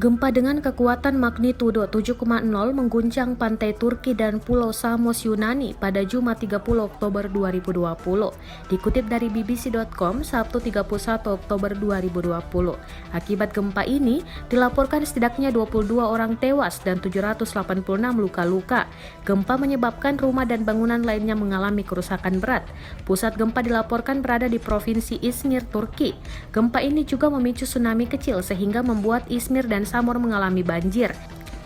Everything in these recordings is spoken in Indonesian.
Gempa dengan kekuatan magnitudo 7,0 mengguncang pantai Turki dan Pulau Samos Yunani pada Jumat 30 Oktober 2020. Dikutip dari BBC.com, Sabtu 31 Oktober 2020. Akibat gempa ini, dilaporkan setidaknya 22 orang tewas dan 786 luka-luka. Gempa menyebabkan rumah dan bangunan lainnya mengalami kerusakan berat. Pusat gempa dilaporkan berada di Provinsi Izmir, Turki. Gempa ini juga memicu tsunami kecil sehingga membuat Izmir dan Samor mengalami banjir.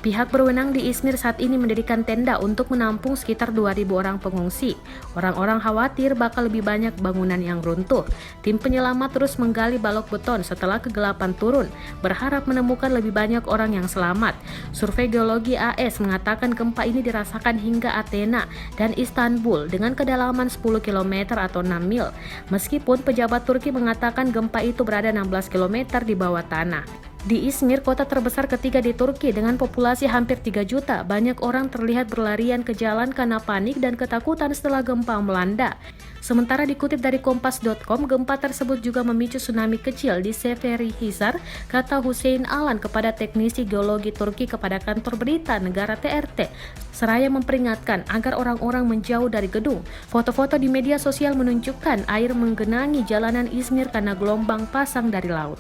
Pihak berwenang di Izmir saat ini mendirikan tenda untuk menampung sekitar 2.000 orang pengungsi. Orang-orang khawatir bakal lebih banyak bangunan yang runtuh. Tim penyelamat terus menggali balok beton setelah kegelapan turun, berharap menemukan lebih banyak orang yang selamat. Survei geologi AS mengatakan gempa ini dirasakan hingga Athena dan Istanbul dengan kedalaman 10 km atau 6 mil. Meskipun pejabat Turki mengatakan gempa itu berada 16 km di bawah tanah. Di Izmir, kota terbesar ketiga di Turki dengan populasi hampir 3 juta, banyak orang terlihat berlarian ke jalan karena panik dan ketakutan setelah gempa melanda. Sementara dikutip dari Kompas.com, gempa tersebut juga memicu tsunami kecil di Seferihisar, kata Hüseyin Alan kepada teknisi geologi Turki kepada kantor berita negara TRT, seraya memperingatkan agar orang-orang menjauh dari gedung. Foto-foto di media sosial menunjukkan air menggenangi jalanan Izmir karena gelombang pasang dari laut.